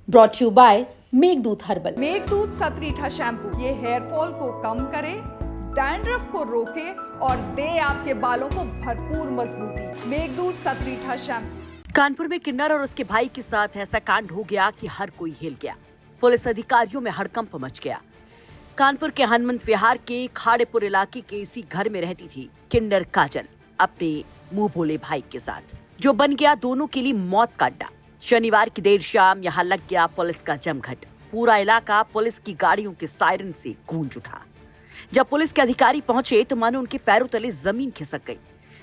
Brought you by Meghdoot herbal. Meghdoot Satritha shampoo ये hair fall को कम करे, डैंड्रफ को रोके और दे आपके बालों को भरपूर मजबूती। मेघदूत सतरीठा शैम्पू। कानपुर में किन्नर और उसके भाई के साथ ऐसा कांड हो गया कि हर कोई हिल गया। पुलिस अधिकारियों में हड़कंप मच गया। कानपुर के हनुमंत विहार के खाड़ेपुर इलाके के इसी घर में रहती थी किन्नर काजल अपने मुंह भोले भाई के साथ, जो बन गया दोनों के लिए मौत का अड्डा। शनिवार की देर शाम यहाँ लग गया पुलिस का जमघट। पूरा इलाका पुलिस की गाड़ियों के सायरन से गूंज उठा। जब पुलिस के अधिकारी पहुंचे तो मानो उनके पैरों तले जमीन खिसक गई।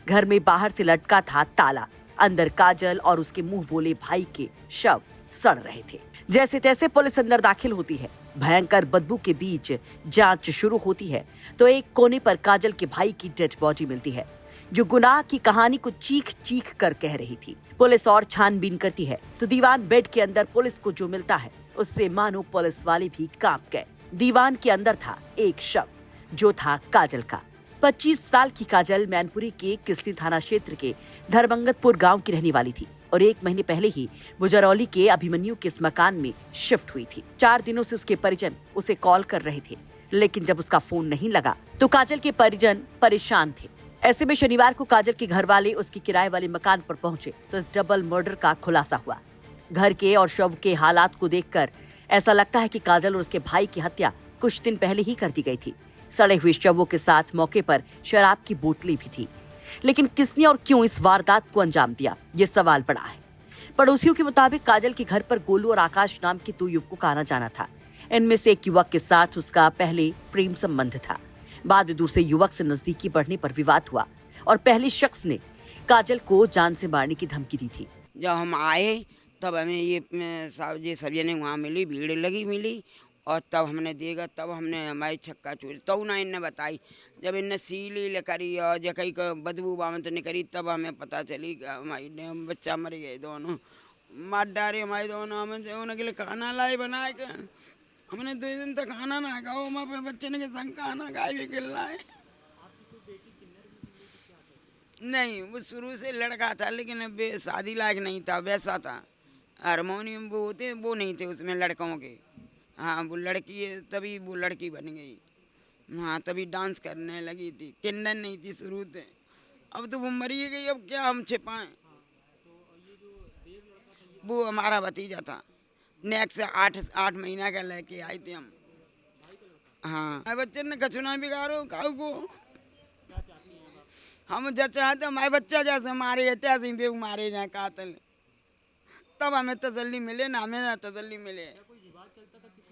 घर में बाहर से लटका था ताला, अंदर काजल और उसके मुंह बोले भाई के शव सड़ रहे थे। जैसे तैसे पुलिस अंदर दाखिल होती है। भयंकर बदबू के बीच जांच शुरू होती है तो एक कोने पर काजल के भाई की डेड बॉडी मिलती है, जो गुनाह की कहानी को चीख चीख कर कह रही थी। पुलिस और छानबीन करती है तो दीवान बेड के अंदर पुलिस को जो मिलता है उससे मानो पुलिस वाले भी कांप गए। दीवान के अंदर था एक शव, जो था काजल का। 25 साल की काजल मैनपुरी के किसनी थाना क्षेत्र के धर्मंगतपुर गांव की रहने वाली थी और 1 महीने पहले ही बुजरौली के अभिमन्यु के इस मकान में शिफ्ट हुई थी। 4 दिनों से उसके परिजन उसे कॉल कर रहे थे, लेकिन जब उसका फोन नहीं लगा तो काजल के परिजन परेशान थे। ऐसे में शनिवार को काजल के घर वाले उसके किराए वाले मकान पर पहुंचे तो इस डबल मर्डर का खुलासा हुआ। घर के और शव के हालात को देखकर ऐसा लगता है कि काजल और उसके भाई की हत्या कुछ दिन पहले ही कर दी गई थी। सड़े हुए शवों के साथ मौके पर शराब की बोतलें भी थी, लेकिन किसने और क्यों इस वारदात को अंजाम दिया, ये सवाल बड़ा है। पड़ोसियों के मुताबिक काजल के घर पर गोलू और आकाश नाम के 2 युवकों का आना जाना था। इनमें से एक युवक के साथ उसका पहले प्रेम संबंध था। बाद में दूसरे युवक से नजदीकी बढ़ने पर विवाद हुआ और पहले शख्स ने काजल को जान से मारने की धमकी दी थी। जब हम आए तब हमें ये सब जने वहाँ मिली, भीड़ लगी मिली, और तब हमने देखा, तब हमने हमारी छक्का चोरी तो ना इनने बताई। जब इनने सीली करी और जो कहीं का बदबू बामत ने करी, तब हमें पता चली कि हमारी बच्चा मर गए, दोनों मार डारे हमारे दोनों। हमें उनके लिए खाना लाए बनाए के हमने 2 दिन तक खाना ना खाओ, हम अपने बच्चे ने के संग खाना खाए भी गिर रहा है। नहीं, वो शुरू से लड़का था लेकिन शादी लायक नहीं था, वैसा था। हारमोनियम वो होते वो नहीं थे उसमें लड़कों के। हाँ, वो लड़की है तभी वो लड़की बन गई। हाँ, तभी डांस करने लगी थी, किन्नर नहीं थी शुरू से। अब तो वो मरी गई, अब क्या हम छिपाएं। वो हमारा भतीजा था, नेक्स्ट से 8 महीना का लेके आए थे हम। हाँ, बच्चे ने कछुना बिगाड़ो काऊ को। हम जब चाहते हमारे बच्चा जैसे मारे तैसे ही मारे जाए कातल, तब हमें तसल्ली मिले ना, हमें ना तसल्ली मिले।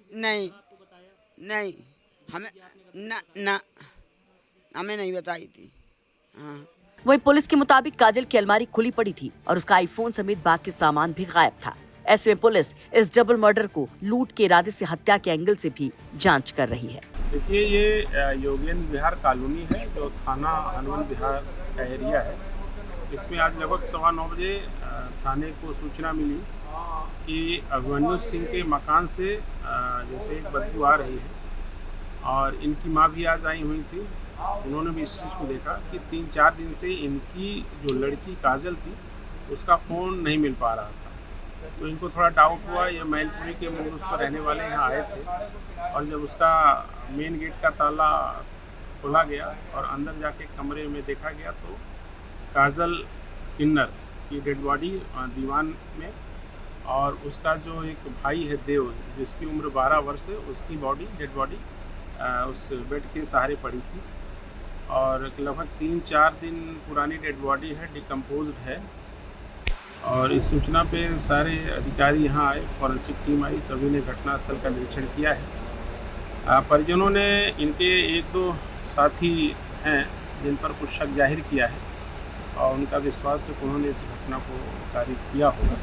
नहीं नहीं, हमें ना हमें नहीं बताई थी। हाँ। वहीं पुलिस के मुताबिक काजल की अलमारी खुली पड़ी थी और उसका आईफोन समेत बाकी सामान भी गायब था। ऐसे में पुलिस इस डबल मर्डर को लूट के इरादे से हत्या के एंगल से भी जांच कर रही है। देखिए, ये योगेंद्र विहार कॉलोनी है जो थाना हनुमंत विहार का एरिया है। इसमें आज लगभग 9:15 बजे थाने को सूचना मिली कि अभिमन्यु सिंह के मकान से जैसे एक बदबू आ रही है और इनकी माँ भी आज आई हुई थी। उन्होंने भी इस चीज़ को देखा कि 3-4 दिन से इनकी जो लड़की काजल थी उसका फ़ोन नहीं मिल पा रहा था। तो इनको थोड़ा डाउट हुआ, ये मैनपुरी के मूल उस पर रहने वाले यहाँ आए थे और जब उसका मेन गेट का ताला खोला गया और अंदर जाके कमरे में देखा गया तो काजल किन्नर की डेड बॉडी दीवान में और उसका जो एक भाई है देव, जिसकी उम्र 12 वर्ष है, उसकी डेड बॉडी उस बेड के सहारे पड़ी थी और लगभग 3-4 दिन पुरानी डेड बॉडी है, डिकम्पोज्ड है। और इस सूचना पे सारे अधिकारी यहाँ आए, फॉरेंसिक टीम आई, सभी ने घटनास्थल का निरीक्षण किया है। परिजनों ने इनके 1-2 साथी हैं जिन पर कुछ शक जाहिर किया है और उनका विश्वास है कि उन्होंने इस घटना को कारित किया होगा।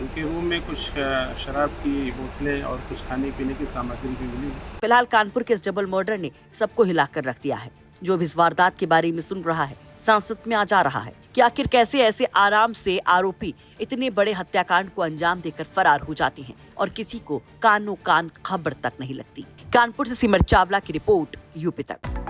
उनके रूम में कुछ शराब की बोतलें और कुछ खाने पीने की सामग्री भी मिली। फिलहाल कानपुर के इस डबल मर्डर ने सबको हिलाकर रख दिया है। जो भी इस वारदात के बारे में सुन रहा है, सांसद में आ जा रहा है कि आखिर कैसे ऐसे आराम से आरोपी इतने बड़े हत्याकांड को अंजाम देकर फरार हो जाते हैं और किसी को कानो कान खबर तक नहीं लगती। कानपुर से सिमर चावला की रिपोर्ट, यूपी तक।